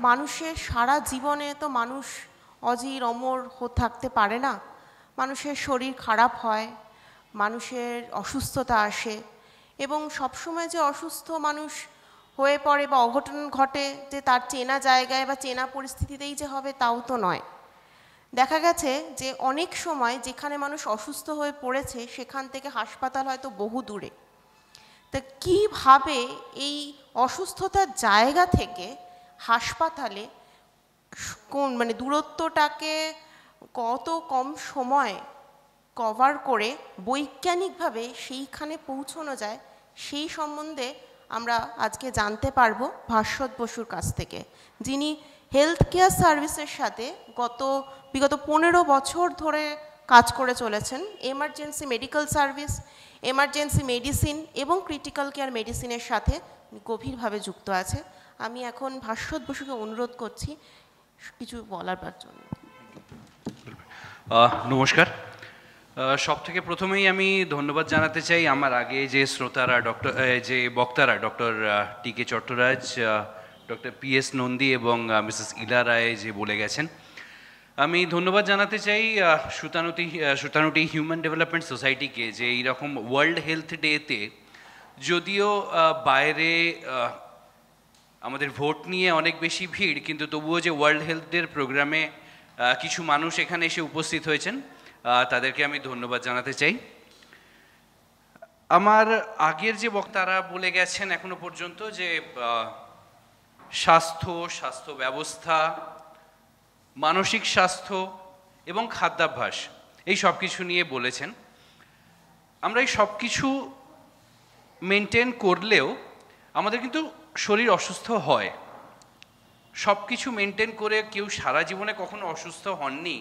মানুষের সারা জীবনে তো মানুষ অজির অমর থাকতে পারে না। মানুষের শরীর খারাপ হয়, মানুষের অসুস্থতা আসে, এবং সবসময় যে অসুস্থ মানুষ হয়ে পড়ে বা অঘটন ঘটে যে তার চেনা জায়গায় বা চেনা পরিস্থিতিতেই যে হবে তাও তো নয়। দেখা গেছে যে অনেক সময় যেখানে মানুষ অসুস্থ হয়ে পড়েছে সেখান থেকে হাসপাতাল হয়তো বহু দূরে। তা কীভাবে এই অসুস্থতার জায়গা থেকে হাসপাতালে কোন মানে দূরত্বটাকে কত কম সময় কভার করে বৈজ্ঞানিকভাবে সেইখানে পৌঁছানো যায়, সেই সম্বন্ধে আমরা আজকে জানতে পারবো ভাস্বত বসুর কাছ থেকে, যিনি হেলথ কেয়ার সার্ভিসের সাথে বিগত 15 বছর ধরে কাজ করে চলেছেন। Emergency medical service, emergency medicine এবং ক্রিটিক্যাল কেয়ার মেডিসিনের সাথে গভীরভাবে যুক্ত আছে। আমি এখন ভাস্বত বসুকে অনুরোধ করছি কিছু বলার জন্য। নমস্কার। সব থেকে প্রথমেই আমি ধন্যবাদ জানাতে চাই আমার আগে যে শ্রোতারা বক্তারা doctor T K. Chattaraj, doctor P S. Nandi এবং মিসেস ইলা রায় যে বলে গেছেন। আমি ধন্যবাদ জানাতে চাই সুতানুটি হিউম্যান ডেভেলপমেন্ট সোসাইটিকে যে এইরকম ওয়ার্ল্ড হেলথ ডেতে যদিও বাইরে আমাদের ভোট নিয়ে অনেক বেশি ভিড়, কিন্তু তবুও যে ওয়ার্ল্ড হেলথ ডের প্রোগ্রামে কিছু মানুষ এখানে এসে উপস্থিত হয়েছেন তাদেরকে আমি ধন্যবাদ জানাতে চাই। আমার আগের যে বক্তারা বলে গেছেন এখনো পর্যন্ত যে স্বাস্থ্য ব্যবস্থা, মানসিক স্বাস্থ্য এবং খাদ্যাভ্যাস এই সব কিছু নিয়ে বলেছেন। আমরা এই সব কিছু মেনটেন করলেও আমাদের কিন্তু শরীর অসুস্থ হয়। সব কিছু মেনটেন করে কেউ সারা জীবনে কখনো অসুস্থ হননি,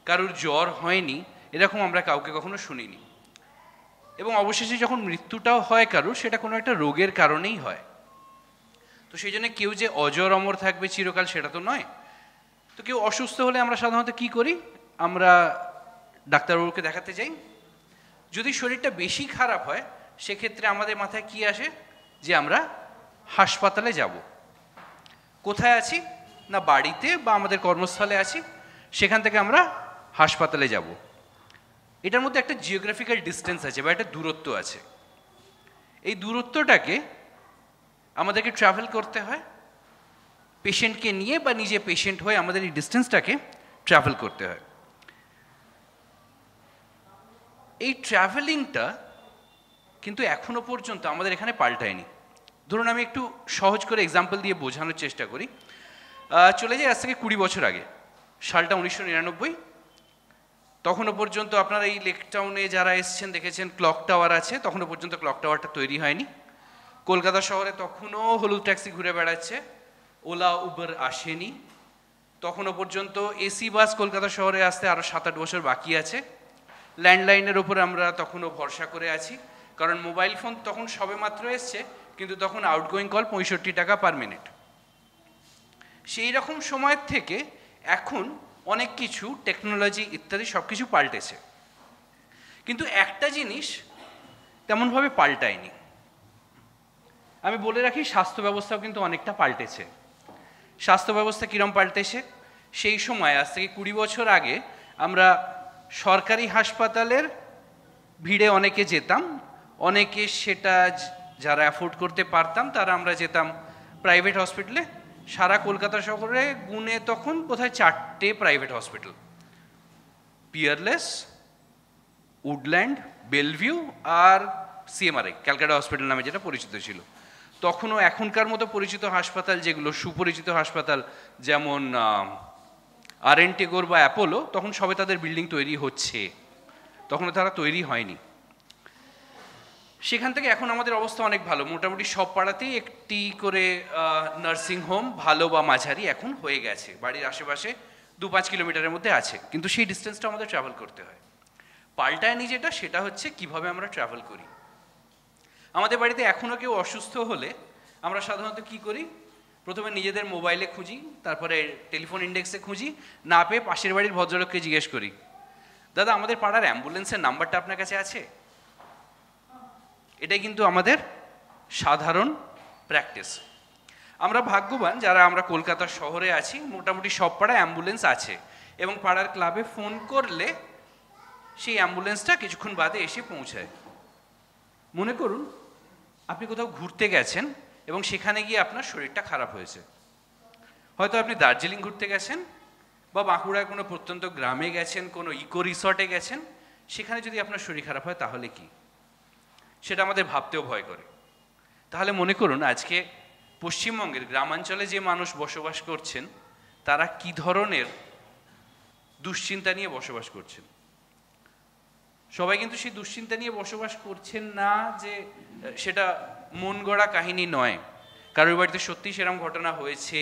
কারোর জ্বর হয়নি, এরকম আমরা কাউকে কখনো শুনিনি। এবং অবশেষে যখন মৃত্যুটাও হয় কারোর, সেটা কোনো একটা রোগের কারণেই হয়। তো সেই জন্য কেউ যে অজর অমর থাকবে চিরকাল সেটা তো নয়। তো কেউ অসুস্থ হলে আমরা সাধারণত কি করি? আমরা ডাক্তারবাবুকে দেখাতে যাই। যদি শরীরটা বেশি খারাপ হয় সেক্ষেত্রে আমাদের মাথায় কি আসে? যে আমরা হাসপাতালে যাব। কোথায় আছি? না বাড়িতে বা আমাদের কর্মস্থলে আছি, সেখান থেকে আমরা হাসপাতালে যাব। এটার মধ্যে একটা জিওগ্রাফিক্যাল ডিস্টেন্স আছে বা একটা দূরত্ব আছে। এই দূরত্বটাকে আমাদেরকে ট্রাভেল করতে হয়, পেশেন্টকে নিয়ে বা নিজে পেশেন্ট হয়ে আমাদের এই ডিস্টেন্সটাকে ট্রাভেল করতে হয়। এই ট্রাভেলিংটা কিন্তু এখনো পর্যন্ত আমাদের এখানে পাল্টায়নি। ধরুন আমি একটু সহজ করে এক্সাম্পল দিয়ে বোঝানোর চেষ্টা করি। চলে যাই আজ থেকে 20 বছর আগে, সালটা 1999। তখনও পর্যন্ত আপনারা এই লেক টাউনে যারা এসছেন দেখেছেন ক্লক টাওয়ার আছে, তখনও পর্যন্ত ক্লক টাওয়ারটা তৈরি হয়নি। কলকাতা শহরে তখনও হলুদ ট্যাক্সি ঘুরে বেড়াচ্ছে, ওলা উবের আসেনি। তখনও পর্যন্ত এসি বাস কলকাতা শহরে আসতে আরও 7-8 বছর বাকি আছে। ল্যান্ডলাইনের ওপরে আমরা তখনও ভরসা করে আছি, কারণ মোবাইল ফোন তখন সবে মাত্র এসছে, কিন্তু তখন আউটগোয়িং কল 65 টাকা পার মিনিট। সেই রকম সময়ের থেকে এখন অনেক কিছু টেকনোলজি ইত্যাদি সব কিছু পাল্টেছে, কিন্তু একটা জিনিস তেমনভাবে পাল্টায়নি। আমি বলে রাখি, স্বাস্থ্য ব্যবস্থাও কিন্তু অনেকটা পাল্টেছে। স্বাস্থ্য ব্যবস্থা কীরকম পাল্টেছে? সেই সময় আজ থেকে 20 বছর আগে আমরা সরকারি হাসপাতালের ভিড়ে অনেকে যেতাম, অনেকে সেটা যারা অ্যাফোর্ড করতে পারতাম তারা আমরা যেতাম প্রাইভেট হসপিটালে। সারা কলকাতা শহরে গুনে তখন বোধহয় 4টে private hospital, Peerless, Woodland, Belle Vue আর সিএমআরআই, ক্যালকাটা হসপিটাল নামে যেটা পরিচিত ছিল। তখনও এখনকার মতো পরিচিত হাসপাতাল, যেগুলো সুপরিচিত হাসপাতাল যেমন আর.এন. টেগোর বা অ্যাপোলো, তখন সবে তাদের বিল্ডিং তৈরি হচ্ছে, তখনও তারা তৈরি হয়নি। সেখান থেকে এখন আমাদের অবস্থা অনেক ভালো। মোটামুটি সব পাড়াতেই একটি করে নার্সিং হোম, ভালো বা মাঝারি, এখন হয়ে গেছে। বাড়ির আশেপাশে 2-5 কিলোমিটারের মধ্যে আছে, কিন্তু সেই ডিস্টেন্সটা আমাদের ট্রাভেল করতে হয়। পাল্টায়নি যেটা, সেটা হচ্ছে কিভাবে আমরা ট্রাভেল করি। আমাদের বাড়িতে এখনও কেউ অসুস্থ হলে আমরা সাধারণত কি করি? প্রথমে নিজেদের মোবাইলে খুঁজি, তারপরে টেলিফোন ইন্ডেক্সে খুঁজি, না পেয়ে পাশের বাড়ির ভদ্রলোককে জিজ্ঞেস করি, দাদা আমাদের পাড়ার অ্যাম্বুলেন্সের নাম্বারটা আপনার কাছে আছে? এটাই কিন্তু আমাদের সাধারণ প্র্যাকটিস। আমরা ভাগ্যবান যারা আমরা কলকাতা শহরে আছি, মোটামুটি সব পাড়ায় অ্যাম্বুলেন্স আছে, এবং পাড়ার ক্লাবে ফোন করলে সেই অ্যাম্বুলেন্সটা কিছুক্ষণ বাদে এসে পৌঁছায়। মনে করুন আপনি কোথাও ঘুরতে গেছেন এবং সেখানে গিয়ে আপনার শরীরটা খারাপ হয়েছে। হয়তো আপনি দার্জিলিং ঘুরতে গেছেন বা বাঁকুড়ায় কোনো প্রত্যন্ত গ্রামে গেছেন, কোনো ইকো রিসর্টে গেছেন, সেখানে যদি আপনার শরীর খারাপ হয় তাহলে কি? সেটা আমাদের ভাবতেও ভয় করে। তাহলে মনে করুন আজকে পশ্চিমবঙ্গের গ্রামাঞ্চলে যে মানুষ বসবাস করছেন তারা কি ধরনের দুশ্চিন্তা নিয়ে বসবাস করছেন। সবাই কিন্তু সেই দুশ্চিন্তা নিয়ে বসবাস করছেন না, যে সেটা মন গড়া কাহিনী নয়, কারোর বাড়িতে সত্যিই সেরকম ঘটনা হয়েছে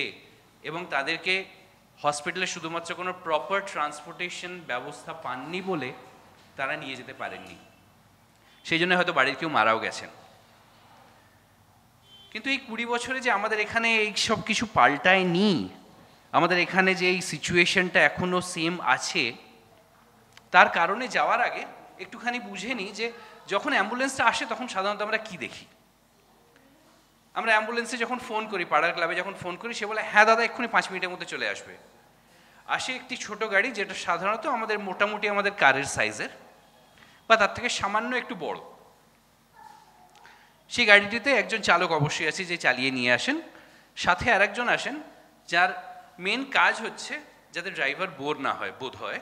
এবং তাদেরকে হসপিটালে শুধুমাত্র কোনো প্রপার ট্রান্সপোর্টেশন ব্যবস্থা পাননি বলে তারা নিয়ে যেতে পারেননি, সেই জন্য হয়তো বাড়ির কেউ মারাও গেছেন। কিন্তু এই 20 বছরে যে আমাদের এখানে এই সব কিছু পাল্টায়নি, আমাদের এখানে যে এই সিচুয়েশনটা এখনো সেম আছে, তার কারণে যাওয়ার আগে একটুখানি বুঝে নিই যে যখন অ্যাম্বুলেন্সটা আসে তখন সাধারণত আমরা কি দেখি। আমরা অ্যাম্বুলেন্সে যখন ফোন করি, পাড়ার ক্লাবে যখন ফোন করি, সে বলে হ্যাঁ দাদা এক্ষুনি 5 মিনিটের মধ্যে চলে আসবে। আসে একটি ছোট গাড়ি, যেটা সাধারণত আমাদের মোটামুটি আমাদের কারের সাইজের বা তার থেকে সামান্য একটু বড়। সেই গাড়িটিতে একজন চালক অবশ্যই আছে যে চালিয়ে নিয়ে আসেন, সাথে আর একজন আসেন যার মেন কাজ হচ্ছে যাতে ড্রাইভার বোর না হয়, বোধ হয়,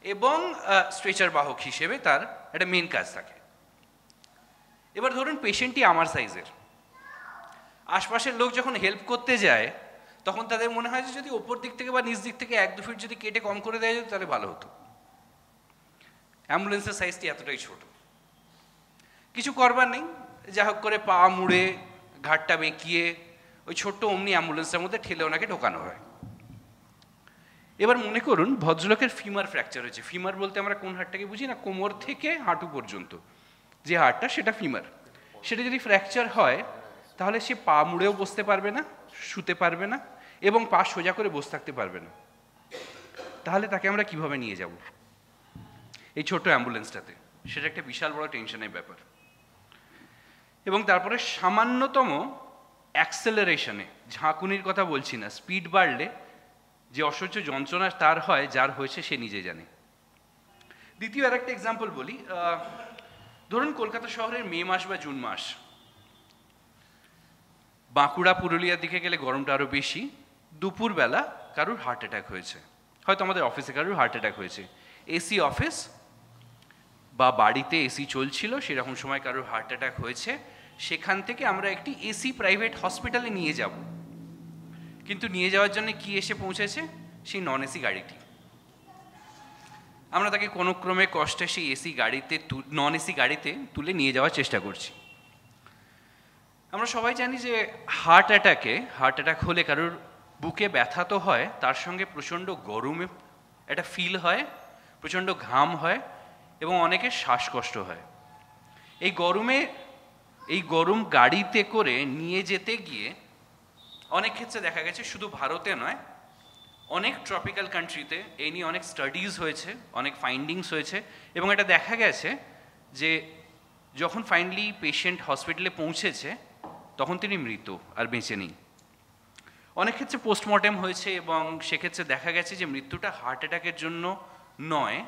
এবং স্ট্রেচার বাহক হিসেবে তার একটা মেন কাজ থাকে। এবার ধরুন পেশেন্টটি আমার সাইজের, আশপাশের লোক যখন হেল্প করতে যায় তখন তাদের মনে হয় যে যদি ওপর দিক থেকে বা নিচ দিক থেকে 1-2 ফিট যদি কেটে কম করে দেয় যেত তাহলে ভালো হতো। অ্যাম্বুলেন্সের সাইজটি এতটাই ছোট, কিছু করবার নেই, যা হোক করে পা মুড়ে ঘাটটা বেঁকিয়ে ওই ছোট্ট অমনি অ্যাম্বুলেন্সের মধ্যে ঠেলে ওনাকে ঢোকানো হয়। এবার মনে করুন ভদ্রলোকের ফিমার ফ্র্যাকচার হয়েছে। ফিমার বলতে আমরা কোন হাড়টাকে বুঝি না, কোমর থেকে হাঁটু পর্যন্ত যে হাড়টা, সেটা ফিমার। সেটা যদি ফ্র্যাকচার হয় তাহলে সে পা মুড়েও বসতে পারবে না, শুতে পারবে না, এবং পা সোজা করে বসে থাকতে পারবে না। তাহলে তাকে আমরা কিভাবে নিয়ে যাব এই ছোট অ্যাম্বুলেন্সটাতে? সেটা একটা বিশাল বড় টেনশনের ব্যাপার। এবং তারপরে সামান্যতম অ্যাক্সেলারেশনে, ঝাঁকুনির কথা বলছি না, স্পিড বাড়লে যে অসহ্য যন্ত্রণা তার হয়, যার হয়েছে সে নিজে জানে। দ্বিতীয় আর একটা এক্সাম্পল বলি। ধরুন কলকাতা শহরের মে মাস বা জুন মাস, বাঁকুড়া পুরুলিয়ার দিকে গেলে গরমটা আরও বেশি। দুপুরবেলা কারুর হার্ট অ্যাটাক হয়েছে, হয়তো আমাদের অফিসে কারুর হার্ট অ্যাটাক হয়েছে। এসি অফিস বা বাড়িতে এসি চলছিল, সেরকম সময় কারোর হার্ট অ্যাটাক হয়েছে। সেখান থেকে আমরা একটি এসি প্রাইভেট হসপিটালে নিয়ে যাব, কিন্তু নিয়ে যাওয়ার জন্য কি এসে পৌঁছেছে? সেই নন এসি গাড়িটি। আমরা তাকে কোনো ক্রমে কষ্টে সেই নন এসি গাড়িতে তুলে নিয়ে যাওয়ার চেষ্টা করছি। আমরা সবাই জানি যে হার্ট অ্যাটাক হলে কারোর বুকে ব্যথা তো হয়, তার সঙ্গে প্রচণ্ড গরমে একটা ফিল হয়, প্রচণ্ড ঘাম হয়, এবং অনেকের শ্বাসকষ্ট হয়। এই গরম গাড়িতে করে নিয়ে যেতে গিয়ে অনেক ক্ষেত্রে দেখা গেছে, শুধু ভারতে নয়, অনেক ট্রপিক্যাল কান্ট্রিতে এই নিয়ে অনেক স্টাডিজ হয়েছে, অনেক ফাইন্ডিংস হয়েছে, এবং এটা দেখা গেছে যে যখন ফাইনালি পেশেন্ট হসপিটালে পৌঁছেছে তখন তিনি মৃত, আর বেঁচে নেই। অনেক ক্ষেত্রে পোস্টমর্টেম হয়েছে এবং সেক্ষেত্রে দেখা গেছে যে মৃত্যুটা হার্ট অ্যাটাকের জন্য নয়,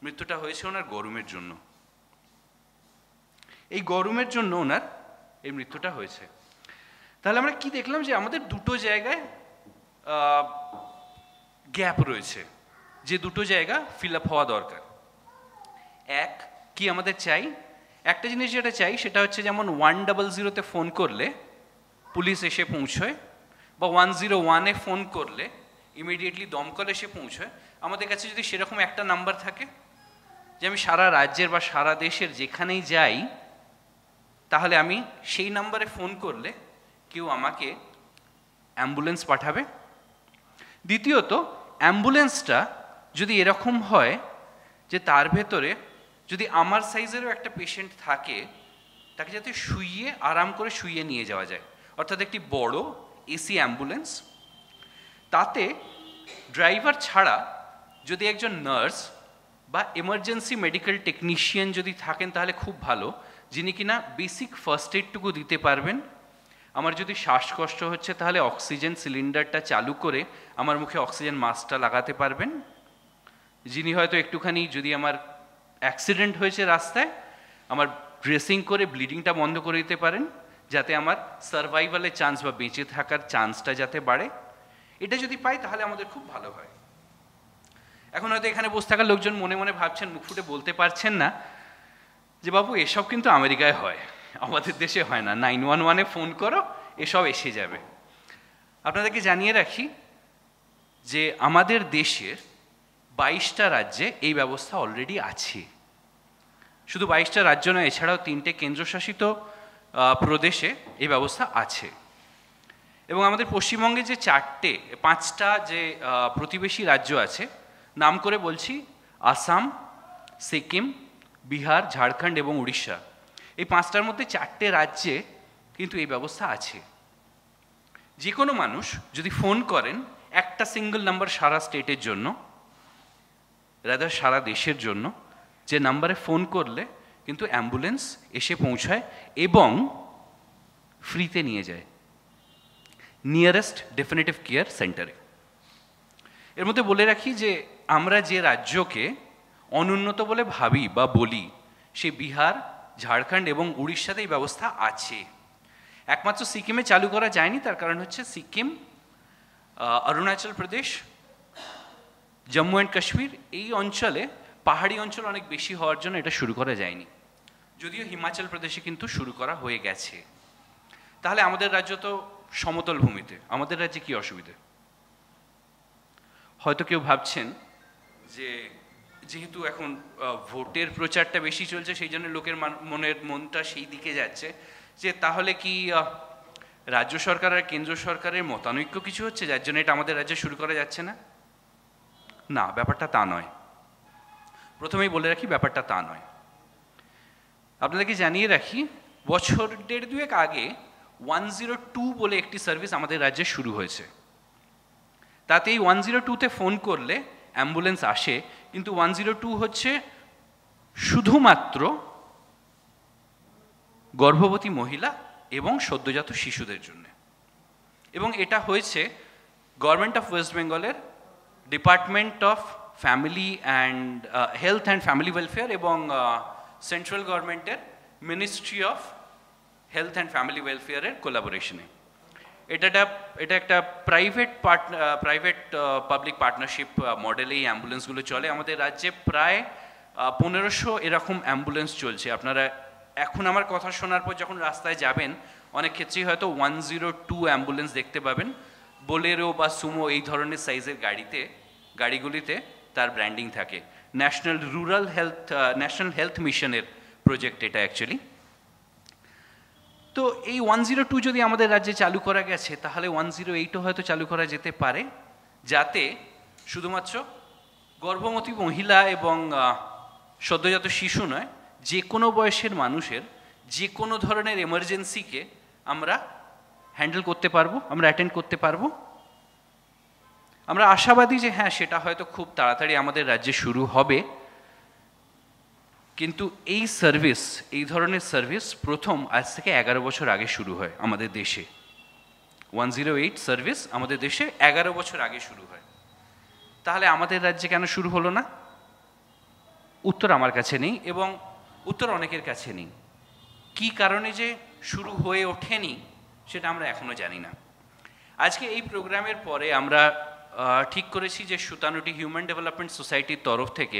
মৃত্যুটা হয়েছে ওনার গরমের জন্য। এই গরমের জন্য ওনার এই মৃত্যুটা হয়েছে। তাহলে আমরা কি দেখলাম? যে আমাদের দুটো জায়গায় গ্যাপ রয়েছে, যে দুটো জায়গা ফিল আপ হওয়া দরকার। এক, কি আমাদের চাই? একটা জিনিস যেটা চাই সেটা হচ্ছে যেমন 100-তে ফোন করলে পুলিশ এসে পৌঁছয়, বা 101-এ ফোন করলে ইমিডিয়েটলি দমকল এসে পৌঁছয়। আমাদের কাছে যদি সেরকম একটা নাম্বার থাকে, যে আমি সারা রাজ্যের বা সারা দেশের যেখানেই যাই, তাহলে আমি সেই নাম্বারে ফোন করলে কেউ আমাকে অ্যাম্বুলেন্স পাঠাবে। দ্বিতীয়ত, অ্যাম্বুলেন্সটা যদি এরকম হয় যে তার ভেতরে যদি আমার সাইজেরও একটা পেশেন্ট থাকে, তাকে যাতে আরাম করে শুইয়ে নিয়ে যাওয়া যায়, অর্থাৎ একটি বড় এসি অ্যাম্বুলেন্স। তাতে ড্রাইভার ছাড়া যদি একজন নার্স বা এমার্জেন্সি মেডিকেল টেকনিশিয়ান যদি থাকেন তাহলে খুব ভালো, যিনি কিনা বেসিক ফার্স্ট এইডটুকু দিতে পারবেন, আমার যদি শ্বাসকষ্ট হচ্ছে তাহলে অক্সিজেন সিলিন্ডারটা চালু করে আমার মুখে অক্সিজেন মাস্কটা লাগাতে পারবেন। যিনি হয়তো একটুখানি, যদি আমার অ্যাক্সিডেন্ট হয়েছে রাস্তায়, আমার ড্রেসিং করে ব্লিডিংটা বন্ধ করে দিতে পারেন, যাতে আমার সার্ভাইভালের চান্স বা বেঁচে থাকার চান্সটা যাতে বাড়ে। এটা যদি পাই তাহলে আমাদের খুব ভালো হয়। এখন হয়তো এখানে বসে থাকা লোকজন মনে মনে ভাবছেন, মুখ ফুটে বলতে পারছেন না, যে বাবু এসব কিন্তু আমেরিকায় হয়, আমাদের দেশে হয় না, 911-এ ফোন করো, এসব এসে যাবে। আপনাদেরকে জানিয়ে রাখি যে আমাদের দেশের 22টা রাজ্যে এই ব্যবস্থা অলরেডি আছে। শুধু 22টা রাজ্য নয়, এছাড়াও 3টে কেন্দ্রশাসিত প্রদেশে এই ব্যবস্থা আছে। এবং আমাদের পশ্চিমবঙ্গে যে 5টা যে প্রতিবেশী রাজ্য আছে, নাম করে বলছি, আসাম, সিকিম, বিহার, ঝাড়খণ্ড এবং উড়িষ্যা। এই 5টার মধ্যে 4টে রাজ্যে কিন্তু এই ব্যবস্থা আছে। যে কোনো মানুষ যদি ফোন করেন একটা সিঙ্গল নাম্বার সারা স্টেটের জন্য, রাদার সারা দেশের জন্য, যে নাম্বারে ফোন করলে কিন্তু অ্যাম্বুলেন্স এসে পৌঁছায় এবং ফ্রিতে নিয়ে যায় নিয়ারেস্ট ডেফিনেটিভ কেয়ার সেন্টারে। এর মধ্যে বলে রাখি যে আমরা যে রাজ্যকে অনুন্নত বলে ভাবি বা বলি, সে বিহার, ঝাড়খণ্ড এবং উড়িষ্যাতে এই ব্যবস্থা আছে। একমাত্র সিকিমে চালু করা যায়নি, তার কারণ হচ্ছে সিকিম, অরুণাচল প্রদেশ, জম্মু অ্যান্ড কাশ্মীর এই অঞ্চলে পাহাড়ি অঞ্চল অনেক বেশি হওয়ার জন্য এটা শুরু করা যায়নি। যদিও হিমাচল প্রদেশে কিন্তু শুরু করা হয়ে গেছে। তাহলে আমাদের রাজ্য তো সমতল ভূমিতে, আমাদের রাজ্যে কি অসুবিধে? হয়তো কেউ ভাবছেন যে যেহেতু এখন ভোটের প্রচারটা বেশি চলছে, সেই জন্য লোকের মনটা সেই দিকে যাচ্ছে, যে তাহলে কি রাজ্য সরকার আর কেন্দ্র সরকারের মতানৈক্য কিছু হচ্ছে, যার জন্য এটা আমাদের রাজ্যে শুরু করা যাচ্ছে না? না, ব্যাপারটা তা নয়। প্রথমেই বলে রাখি, ব্যাপারটা তা নয়। আপনাদেরকে জানিয়ে রাখি, বছর 1.5-2 আগে 102 বলে একটি সার্ভিস আমাদের রাজ্যে শুরু হয়েছে। তাতে এই 102-তে ফোন করলে অ্যাম্বুলেন্স আসে, কিন্তু 102 হচ্ছে শুধুমাত্র গর্ভবতী মহিলা এবং সদ্যজাত শিশুদের জন্য। এবং এটা হয়েছে গভর্নমেন্ট অফ ওয়েস্ট বেঙ্গলের department of family and health and family welfare এবং সেন্ট্রাল গভর্নমেন্টের ministry of health and family ওয়েলফেয়ারের কোলাবোরেশনে। এটা একটা প্রাইভেট পাবলিক পার্টনারশিপ মডেলে এই অ্যাম্বুলেন্সগুলো চলে। আমাদের রাজ্যে প্রায় 1500 এরকম অ্যাম্বুলেন্স চলছে। আপনারা এখন আমার কথা শোনার পর যখন রাস্তায় যাবেন, অনেক ক্ষেত্রেই হয়তো 102 অ্যাম্বুলেন্স দেখতে পাবেন। বোলেরো বা সুমো এই ধরনের সাইজের গাড়িগুলিতে তার ব্র্যান্ডিং থাকে। ন্যাশনাল হেলথ মিশনের প্রজেক্ট এটা অ্যাকচুয়ালি। তো এই 102 যদি আমাদের রাজ্যে চালু করা গেছে, তাহলে 108ও হয়তো চালু করা যেতে পারে, যাতে শুধুমাত্র গর্ভবতী মহিলা এবং সদ্যজাত শিশু নয়, যে কোনো বয়সের মানুষের যে কোনো ধরনের এমার্জেন্সিকে আমরা হ্যান্ডেল করতে পারবো, আমরা অ্যাটেন্ড করতে পারবো। আমরা আশাবাদী যে হ্যাঁ, সেটা হয়তো খুব তাড়াতাড়ি আমাদের রাজ্যে শুরু হবে। কিন্তু এই ধরনের সার্ভিস প্রথম আজ থেকে 11 বছর আগে শুরু হয় আমাদের দেশে। 108 সার্ভিস আমাদের দেশে 11 বছর আগে শুরু হয়। তাহলে আমাদের রাজ্যে কেন শুরু হলো না? উত্তর আমার কাছে নেই এবং উত্তর অনেকের কাছে নেই। কি কারণে যে শুরু হয়ে ওঠেনি সেটা আমরা এখনো জানি না। আজকে এই প্রোগ্রামের পরে আমরা ঠিক করেছি যে সুতানুটি হিউম্যান ডেভেলপমেন্ট সোসাইটির তরফ থেকে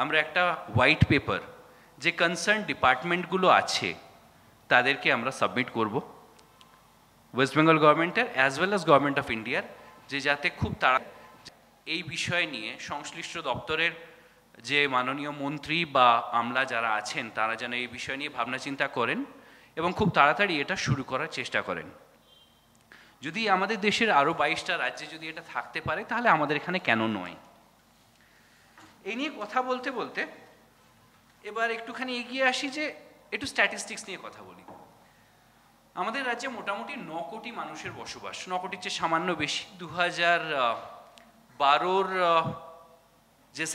আমরা একটা হোয়াইট পেপার, যে কনসার্ন ডিপার্টমেন্টগুলো আছে তাদেরকে আমরা সাবমিট করব ওয়েস্ট বেঙ্গল গভর্নমেন্টের as well as government of ইন্ডিয়ার, যে যাতে খুব তাড়াতাড়ি এই বিষয় নিয়ে সংশ্লিষ্ট দপ্তরের যে মাননীয় মন্ত্রী বা আমলা যারা আছেন তারা যেন এই বিষয় নিয়ে ভাবনা চিন্তা করেন এবং খুব তাড়াতাড়ি এটা শুরু করার চেষ্টা করেন। যদি আমাদের দেশের আরও 22টা রাজ্যে যদি এটা থাকতে পারে, তাহলে আমাদের এখানে কেন নয়? এই নিয়ে কথা বলতে বলতে এবার একটুখানি এগিয়ে আসি, যে একটু স্ট্যাটিস্টিক্স নিয়ে কথা বলি। আমাদের রাজ্যে মোটামুটি 9 কোটি মানুষের বসবাস, 9 কোটির চেয়ে সামান্য বেশি। 2012-র যে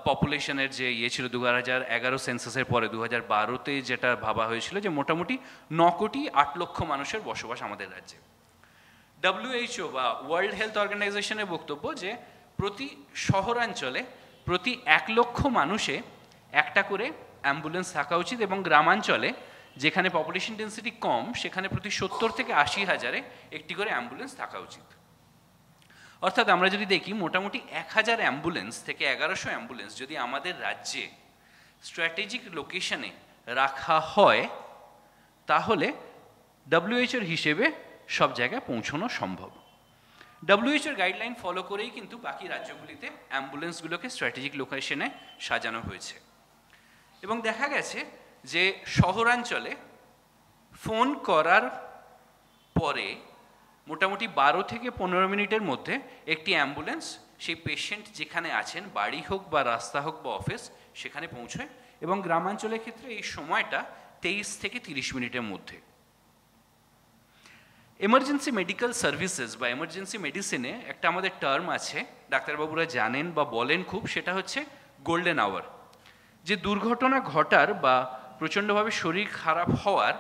পপুলেশনের যে ইয়ে ছিল 2011 সেন্সাসের পরে 2012-তে যেটা ভাবা হয়েছিল যে মোটামুটি 9,08,00,000 মানুষের বসবাস আমাদের রাজ্যে। WHO বা ওয়ার্ল্ড হেলথ অর্গানাইজেশনের বক্তব্য যে প্রতি শহরাঞ্চলে প্রতি 1 লক্ষ মানুষে একটা করে অ্যাম্বুলেন্স থাকা উচিত, এবং গ্রামাঞ্চলে যেখানে পপুলেশন ডেন্সিটি কম সেখানে প্রতি 70 থেকে 80 হাজারে একটি করে অ্যাম্বুলেন্স থাকা উচিত। অর্থাৎ আমরা যদি দেখি মোটামুটি 1000 অ্যাম্বুলেন্স থেকে 1100 অ্যাম্বুলেন্স যদি আমাদের রাজ্যে স্ট্র্যাটেজিক লোকেশনে রাখা হয় তাহলে WHOর হিসেবে সব জায়গায় পৌঁছানো সম্ভব। WHOর গাইডলাইন ফলো করেই কিন্তু বাকি রাজ্যগুলিতে অ্যাম্বুলেন্সগুলোকে স্ট্র্যাটেজিক লোকেশনে সাজানো হয়েছে, এবং দেখা গেছে যে শহরাঞ্চলে ফোন করার পরে মোটামুটি 12 থেকে 15 মিনিটের মধ্যে একটি অ্যাম্বুলেন্স সেই পেশেন্ট যেখানে আছেন, বাড়ি হোক বা রাস্তা হোক বা অফিস, সেখানে পৌঁছয়, এবং গ্রামাঞ্চলের ক্ষেত্রে এই সময়টা 23 থেকে 30 মিনিটের মধ্যে। এমার্জেন্সি মেডিকেল সার্ভিসেস বা এমার্জেন্সি মেডিসিনে একটা আমাদের টার্ম আছে, ডাক্তারবাবুরা জানেন বা বলেন খুব, সেটা হচ্ছে গোল্ডেন আওয়ার। যে দুর্ঘটনা ঘটার বা প্রচণ্ডভাবে শরীর খারাপ হওয়ার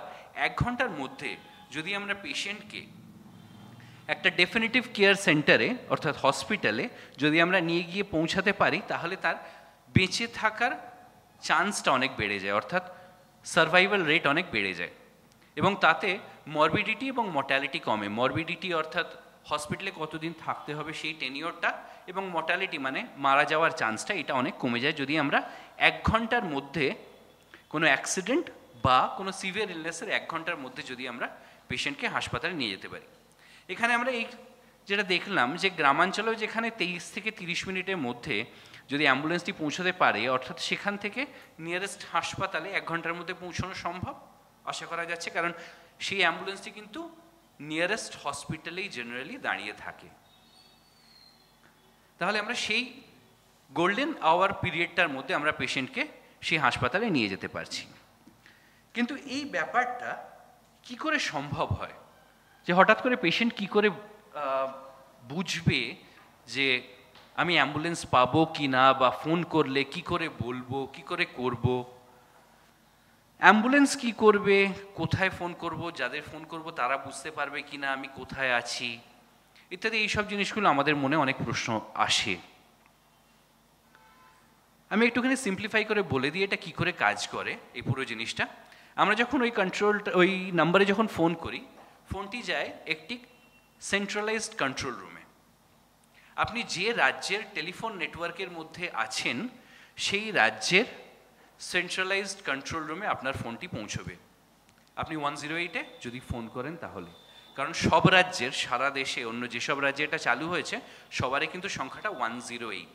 1 ঘন্টার মধ্যে যদি আমরা পেশেন্টকে একটা ডেফিনিটিভ কেয়ার সেন্টারে অর্থাৎ হসপিটালে যদি আমরা নিয়ে গিয়ে পৌঁছাতে পারি তাহলে তার বেঁচে থাকার চান্সটা অনেক বেড়ে যায়, অর্থাৎ সার্ভাইভাল রেট অনেক বেড়ে যায়, এবং তাতে মরবিডিটি এবং মর্টালিটি কমে। মরবিডিটি অর্থাৎ হসপিটালে কতদিন থাকতে হবে সেই টেনিওরটা, এবং মর্টালিটি মানে মারা যাওয়ার চান্সটা, এটা অনেক কমে যায় যদি আমরা 1 ঘন্টার মধ্যে কোনো অ্যাক্সিডেন্ট বা কোনো সিভিয়ার ইলনেসের 1 ঘন্টার মধ্যে যদি আমরা পেশেন্টকে হাসপাতালে নিয়ে যেতে পারি। এখানে আমরা এই যেটা দেখলাম যে গ্রামাঞ্চলেও যেখানে 23 থেকে 30 মিনিটের মধ্যে যদি অ্যাম্বুলেন্সটি পৌঁছাতে পারে, অর্থাৎ সেখান থেকে নিয়ারেস্ট হাসপাতালে 1 ঘন্টার মধ্যে পৌঁছানো সম্ভব আশা করা যাচ্ছে, কারণ সেই অ্যাম্বুলেন্সটি কিন্তু নিয়ারেস্ট হসপিটালেই জেনারেলি দাঁড়িয়ে থাকে। তাহলে আমরা সেই গোল্ডেন আওয়ার পিরিয়ডটার মধ্যে আমরা পেশেন্টকে সেই হাসপাতালে নিয়ে যেতে পারছি। কিন্তু এই ব্যাপারটা কি করে সম্ভব হয়, যে হঠাৎ করে পেশেন্ট কি করে বুঝবে যে আমি অ্যাম্বুলেন্স পাবো কি না, বা ফোন করলে কি করে বলবো, কি করে করব, অ্যাম্বুলেন্স কি করবে, কোথায় ফোন করব, যাদের ফোন করব তারা বুঝতে পারবে কি না আমি কোথায় আছি, ইত্যাদি এইসব জিনিসগুলো আমাদের মনে অনেক প্রশ্ন আসে। আমি একটুখানি সিম্পলিফাই করে বলে দিই এটা কি করে কাজ করে এই পুরো জিনিসটা। আমরা যখন ওই নাম্বারে যখন ফোন করি, ফোনটি যায় একটি সেন্ট্রালাইজড কন্ট্রোল রুমে। আপনি যে রাজ্যের টেলিফোন নেটওয়ার্কের মধ্যে আছেন সেই রাজ্যের সেন্ট্রালাইজড কন্ট্রোল রুমে আপনার ফোনটি পৌঁছবে। আপনি 108-এ যদি ফোন করেন তাহলে, কারণ সব রাজ্যের, সারা দেশে অন্য যেসব রাজ্যে এটা চালু হয়েছে সবারই কিন্তু সংখ্যাটা 108।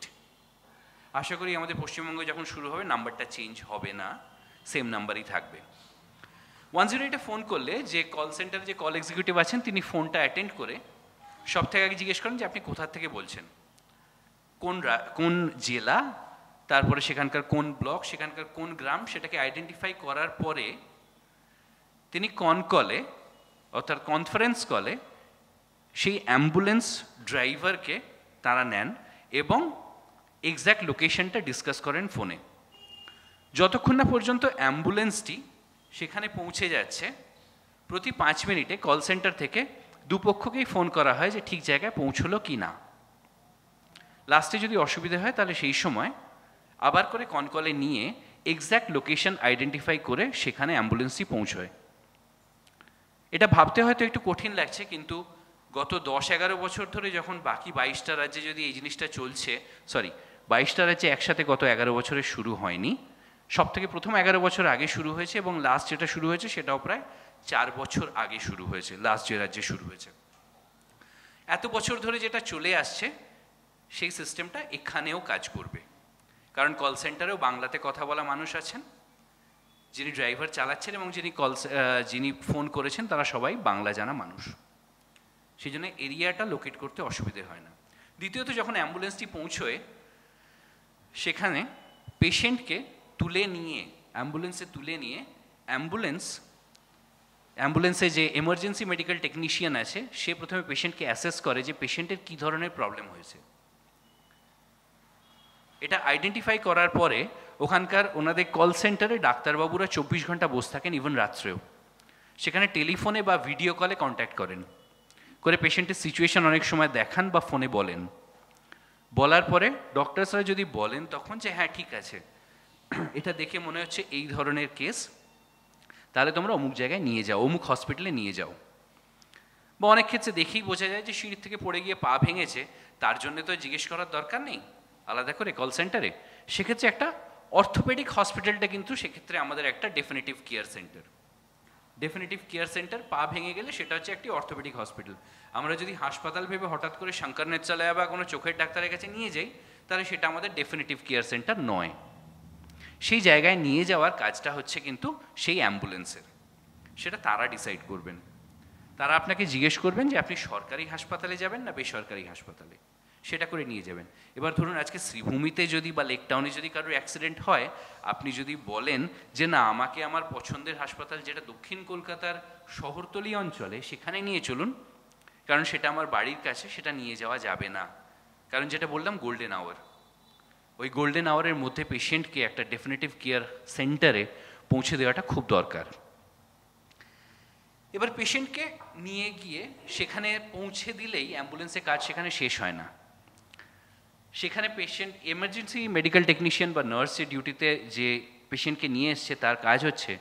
আশা করি আমাদের পশ্চিমবঙ্গে যখন শুরু হবে নাম্বারটা চেঞ্জ হবে না, সেম নাম্বারই থাকবে। 108-এ ফোন করলে যে কল সেন্টারে যে কল এক্সিকিউটিভ আছেন তিনি ফোনটা অ্যাটেন্ড করে সব থেকে আগে জিজ্ঞেস করেন যে আপনি কোথা থেকে বলছেন, কোন জেলা, তারপরে সেখানকার কোন ব্লক, সেখানকার কোন গ্রাম, সেটাকে আইডেন্টিফাই করার পরে তিনি কলে অর্থাৎ কনফারেন্স কলে সেই অ্যাম্বুলেন্স ড্রাইভারকে তারা নেন এবং এক্স্যাক্ট লোকেশনটা ডিসকাস করেন ফোনে। যতক্ষণ না পর্যন্ত অ্যাম্বুলেন্সটি সেখানে পৌঁছে যাচ্ছে, প্রতি 5 মিনিটে কল সেন্টার থেকে দুপক্ষকেই ফোন করা হয় যে ঠিক জায়গায় পৌঁছলো কি না। লাস্টে যদি অসুবিধা হয় তাহলে সেই সময় আবার করে কলে নিয়ে এক্স্যাক্ট লোকেশন আইডেন্টিফাই করে সেখানে অ্যাম্বুলেন্সটি পৌঁছয়। এটা ভাবতে হয়তো একটু কঠিন লাগছে, কিন্তু গত 10-11 বছর ধরে যখন বাকি 22টা রাজ্যে যদি এই জিনিসটা চলছে, 22টা রাজ্যে একসাথে গত 11 বছরে শুরু হয়নি, সব থেকে প্রথম 11 বছর আগে শুরু হয়েছে, এবং লাস্ট যেটা শুরু হয়েছে সেটাও প্রায় 4 বছর আগে শুরু হয়েছে, লাস্ট যে রাজ্যে শুরু হয়েছে। এত বছর ধরে যেটা চলে আসছে সেই সিস্টেমটা এখানেও কাজ করবে, কারণ কল সেন্টারেও বাংলাতে কথা বলা মানুষ আছেন, যিনি ড্রাইভার চালাচ্ছেন এবং যিনি ফোন করেছেন তারা সবাই বাংলা জানা মানুষ, সেই জন্য এরিয়াটা লোকেট করতে অসুবিধে হয় না। দ্বিতীয়ত, যখন অ্যাম্বুলেন্সটি পৌঁছয় সেখানে পেশেন্টকে তুলে নিয়ে অ্যাম্বুলেন্সে যে এমার্জেন্সি মেডিকেল টেকনিশিয়ান আছে সে প্রথমে পেশেন্টকে অ্যাসেস করে যে পেশেন্টের কী ধরনের প্রবলেম হয়েছে। এটা আইডেন্টিফাই করার পরে ওখানকার ওনাদের কল সেন্টারে ডাক্তারবাবুরা 24 ঘন্টা বসে থাকেন, ইভেন রাত্রেও। সেখানে টেলিফোনে বা ভিডিও কলে কন্ট্যাক্ট করেন, করে পেশেন্টের সিচুয়েশন অনেক সময় দেখান বা ফোনে বলেন। বলার পরে ডক্টরসরা যদি বলেন তখন যে হ্যাঁ ঠিক আছে, এটা দেখে মনে হচ্ছে এই ধরনের কেস, তাহলে তোমরা অমুক জায়গায় নিয়ে যাও, অমুক হসপিটালে নিয়ে যাও। বা অনেক ক্ষেত্রে দেখেই বোঝা যায় যে সিঁড়ি থেকে পড়ে গিয়ে পা ভেঙেছে, তার জন্য তো জিজ্ঞেস করার দরকার নেই আলাদা করে কল সেন্টারে। সেক্ষেত্রে একটা অর্থোপেডিক হসপিটালটা কিন্তু সেক্ষেত্রে আমাদের একটা definitive care centre. Definitive care centre, পা ভেঙে গেলে সেটা হচ্ছে একটি অর্থোপেডিক হসপিটাল। আমরা যদি হাসপাতাল ভেবে হঠাৎ করে শঙ্কর নেত্রালয় বা কোনো চোখের ডাক্তারের কাছে নিয়ে যাই, তাহলে সেটা আমাদের ডেফিনেটিভ কেয়ার সেন্টার নয়। সেই জায়গায় নিয়ে যাওয়ার কাজটা হচ্ছে কিন্তু সেই অ্যাম্বুলেন্সের, সেটা তারা ডিসাইড করবেন। তারা আপনাকে জিজ্ঞেস করবেন যে আপনি সরকারি হাসপাতালে যাবেন না বেসরকারি হাসপাতালে, সেটা করে নিয়ে যাবেন। এবার ধরুন আজকে শ্রীভূমিতে যদি বা লেক টাউনে যদি কারোর অ্যাক্সিডেন্ট হয়, আপনি যদি বলেন যে না আমাকে আমার পছন্দের হাসপাতাল যেটা দক্ষিণ কলকাতার শহরতলি অঞ্চলে সেখানে নিয়ে চলুন, কারণ সেটা আমার বাড়ির কাছে, সেটা নিয়ে যাওয়া যাবে না। কারণ যেটা বললাম গোল্ডেন আওয়ার, ওই গোল্ডেন আওয়ারের মধ্যে পেশেন্টকে একটা ডেফিনেটিভ কেয়ার সেন্টারে পৌঁছে দেওয়াটা খুব দরকার। এবার পেশেন্টকে নিয়ে গিয়ে সেখানে পৌঁছে দিলেই অ্যাম্বুলেন্সের কাজ সেখানে শেষ হয় না। সেখানে পেশেন্ট, এমার্জেন্সি মেডিকেল টেকনিশিয়ান বা নার্সের ডিউটিতে যে পেশেন্টকে নিয়ে এসছে তার কাজ হচ্ছে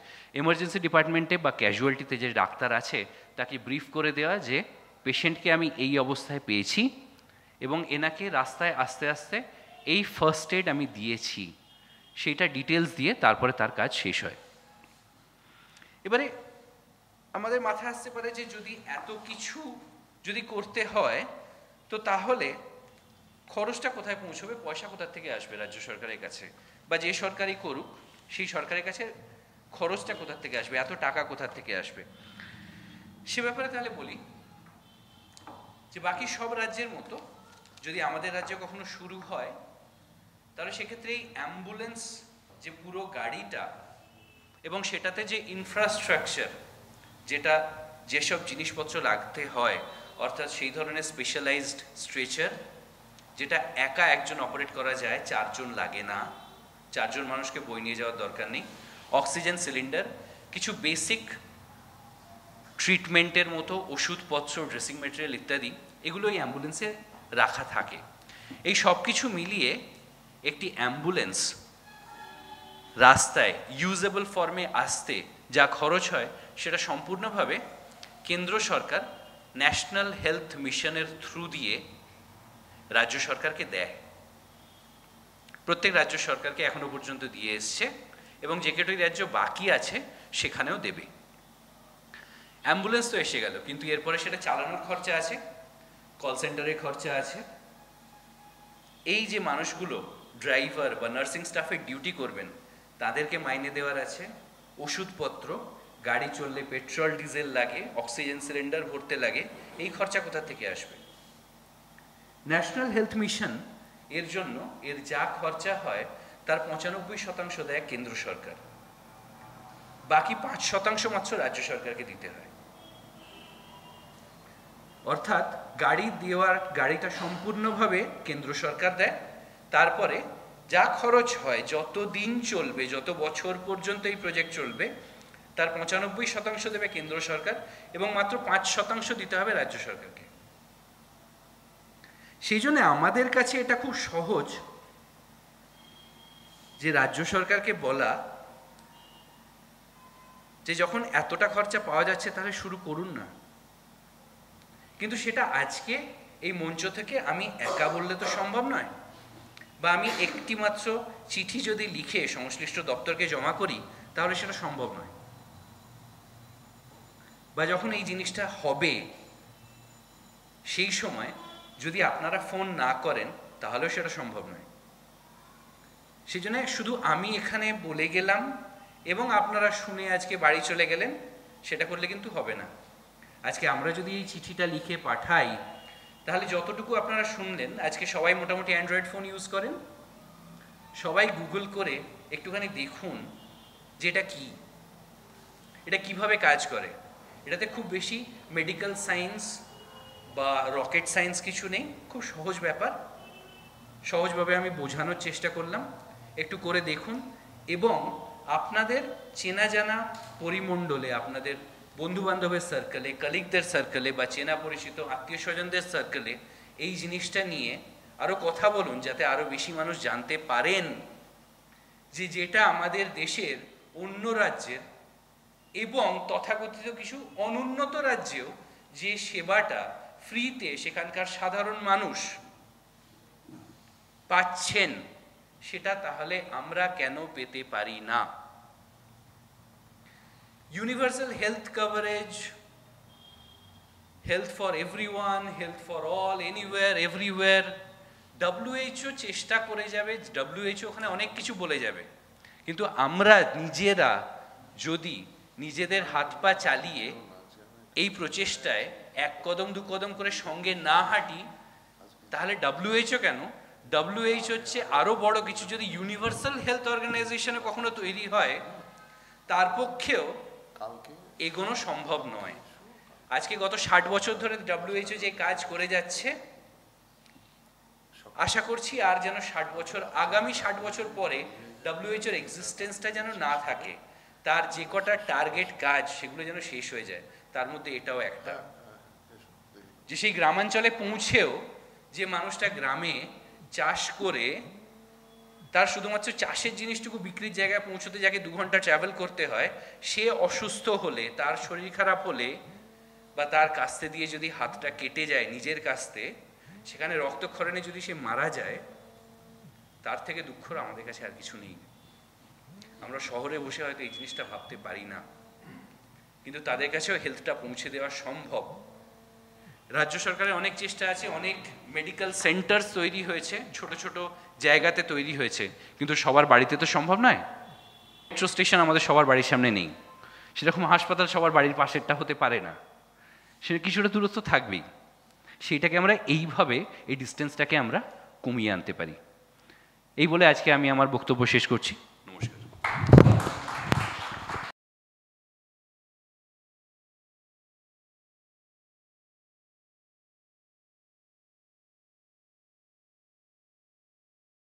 এমার্জেন্সি ডিপার্টমেন্টে বা ক্যাজুয়ালিটিতে যে ডাক্তার আছে তাকে ব্রিফ করে দেওয়া যে পেশেন্টকে আমি এই অবস্থায় পেয়েছি এবং এনাকে রাস্তায় আস্তে আস্তে এই ফার্স্ট এড আমি দিয়েছি, সেইটা ডিটেলস দিয়ে তারপরে তার কাজ শেষ হয়। এবারে আমাদের মাথায় আসতে পারে যে যদি এত কিছু যদি করতে হয় তো তাহলে খরচটা কোথায় পৌঁছবে, পয়সা কোথা থেকে আসবে রাজ্য সরকারের কাছে, বা যে সরকারই করুক সেই সরকারের কাছে খরচটা কোথা থেকে আসবে, এত টাকা কোথা থেকে আসবে। সে ব্যাপারে তাহলে বলি যে বাকি সব রাজ্যের মতো যদি আমাদের রাজ্যে কখনো শুরু হয়, তাহলে সেক্ষেত্রে এই অ্যাম্বুলেন্স যে পুরো গাড়িটা এবং সেটাতে যে ইনফ্রাস্ট্রাকচার, যেটা যেসব জিনিসপত্র লাগতে হয়, অর্থাৎ সেই ধরনের স্পেশালাইজড স্ট্রেচার যেটা একা একজন অপারেট করা যায়, 4 জন লাগে না, 4 জন মানুষকে বই নিয়ে যাওয়ার দরকার নেই, অক্সিজেন সিলিন্ডার, কিছু বেসিক ট্রিটমেন্টের মতো ওষুধপত্র, ড্রেসিং মেটেরিয়াল ইত্যাদি, এগুলো এই অ্যাম্বুলেন্সে রাখা থাকে। এই সব কিছু মিলিয়ে একটি অ্যাম্বুলেন্স রাস্তায় ইউজেবল ফর্মে আসতে যা খরচ হয় সেটা সম্পূর্ণভাবে কেন্দ্র সরকার ন্যাশনাল হেলথ মিশনের থ্রু দিয়ে রাজ্য সরকারকে দেয়। প্রত্যেক রাজ্য সরকারকে এখনো পর্যন্ত দিয়ে এসছে এবং যে কটি রাজ্য বাকি আছে সেখানেও দেবে। অ্যাম্বুলেন্স তো এসে গেল, কিন্তু এরপরে সেটা চালানোর খরচা আছে, কল সেন্টারের খরচা আছে, এই যে মানুষগুলো ড্রাইভার বা নার্সিং স্টাফের ডিউটি করবেন তাদেরকে মাইনে দেওয়ার আছে, ওষুধপত্র, গাড়ি চললে পেট্রোল ডিজেল লাগে, অক্সিজেন সিলিন্ডার ভরতে লাগে, এই খরচা কোথা থেকে আসবে? ন্যাশনাল হেলথ মিশন এর জন্য এর যা খরচা হয় তার 95% দেয় কেন্দ্র সরকার, বাকি 5% মাত্র রাজ্য সরকারকে দিতে হয়। অর্থাৎ গাড়িটা সম্পূর্ণভাবে কেন্দ্র সরকার দেয়, তারপরে যা খরচ হয়, যত দিন চলবে, যত বছর পর্যন্ত এই প্রজেক্ট চলবে, তার 95% দেবে কেন্দ্র সরকার এবং মাত্র 5% দিতে হবে রাজ্য সরকারকে। সেই জন্য আমাদের কাছে এটা খুব সহজ যে রাজ্য সরকারকে বলা যে যখন এতটা খরচা পাওয়া যাচ্ছে তাহলে শুরু করুন না। কিন্তু সেটা আজকে এই মঞ্চ থেকে আমি একা বললে তো সম্ভব নয়, বা আমি একটি মাত্র চিঠি যদি লিখে সংশ্লিষ্ট দপ্তরকে জমা করি তাহলে সেটা সম্ভব নয়, বা যখন এই জিনিসটা হবে সেই সময় যদি আপনারা ফোন না করেন তাহলেও সেটা সম্ভব নয়। সেই জন্য শুধু আমি এখানে বলে গেলাম এবং আপনারা শুনে আজকে বাড়ি চলে গেলেন, সেটা করলে কিন্তু হবে না। আজকে আমরা যদি এই চিঠিটা লিখে পাঠাই তাহলে যতটুকু আপনারা শুনলেন, আজকে সবাই মোটামুটি অ্যান্ড্রয়েড ফোন ইউজ করেন, সবাই গুগল করে একটুখানি দেখুন যে এটা কি, এটা কিভাবে কাজ করে। এটাতে খুব বেশি মেডিকেল সায়েন্স বা রকেট সায়েন্স কিছু নেই, খুব সহজ ব্যাপার। সহজভাবে আমি বোঝানোর চেষ্টা করলাম, একটু করে দেখুন। এবং আপনাদের চেনা জানা পরিমণ্ডলে, আপনাদের বন্ধুবান্ধবের সার্কেলে, কলিগদের সার্কেলে বা চেনা পরিচিত আত্মীয় স্বজনদের সার্কেলে এই জিনিসটা নিয়ে আরও কথা বলুন, যাতে আরও বেশি মানুষ জানতে পারেন যে যেটা আমাদের দেশের অন্য রাজ্যের এবং তথাকথিত কিছু অনুন্নত রাজ্যেও যে সেবাটা ফ্রিতে সেখানকার সাধারণ মানুষ পাচ্ছেন, সেটা তাহলে আমরা কেন পেতে পারি না? Universal health coverage, health for everyone, health for all, anywhere everywhere, WHO চেষ্টা করে যাবে, WHO ওখানে অনেক কিছু বলে যাবে, কিন্তু আমরা নিজেরা যদি নিজেদের হাত পা চালিয়ে এই প্রচেষ্টায় এক কদম দু কদম করে সঙ্গে না হাঁটি, তাহলে WHO কেন, WHO হচ্ছে আরও বড় কিছু যদি ইউনিভার্সাল হেলথ অর্গানাইজেশনে কখনো তৈরি হয়, তার পক্ষেও এগোনো সম্ভব নয়। আজকে গত 60 বছর ধরে WHO যে কাজ করে যাচ্ছে, আশা করছি আর যেন 60 বছর, আগামী 60 বছর পরে WHO এর এক্সিস্টেন্সটা যেন না থাকে, তার যে কটা টার্গেট কাজ সেগুলো যেন শেষ হয়ে যায়। তার মধ্যে এটাও একটা, যে সেই গ্রামাঞ্চলে পৌঁছেও যে মানুষটা গ্রামে চাষ করে তার শুধুমাত্র চাষের জিনিসটুকু বিক্রির জায়গায় পৌঁছতে যাকে 2 ঘন্টা ট্রাভেল করতে হয়, সে অসুস্থ হলে, তার শরীর খারাপ হলে বা তার কাস্তে দিয়ে যদি হাতটা কেটে যায় নিজের কাস্তে, সেখানে রক্তক্ষরণে যদি সে মারা যায়, তার থেকে দুঃখর আমাদের কাছে আর কিছু নেই। আমরা শহরে বসে হয়তো এই জিনিসটা ভাবতে পারি না, কিন্তু তাদের কাছেও হেলথটা পৌঁছে দেওয়া সম্ভব। রাজ্য সরকারের অনেক চেষ্টা আছে, অনেক মেডিকেল সেন্টার্স তৈরি হয়েছে, ছোট ছোট জায়গাতে তৈরি হয়েছে, কিন্তু সবার বাড়িতে তো সম্ভব নয়। মেট্রো স্টেশন আমাদের সবার বাড়ির সামনে নেই, সেরকম হাসপাতাল সবার বাড়ির পাশেরটা হতে পারে না, সেটা কিছুটা দূরত্ব থাকবেই। সেইটাকে আমরা এইভাবে, এই ডিস্টেন্সটাকে আমরা কমিয়ে আনতে পারি। এই বলে আজকে আমি আমার বক্তব্য শেষ করছি।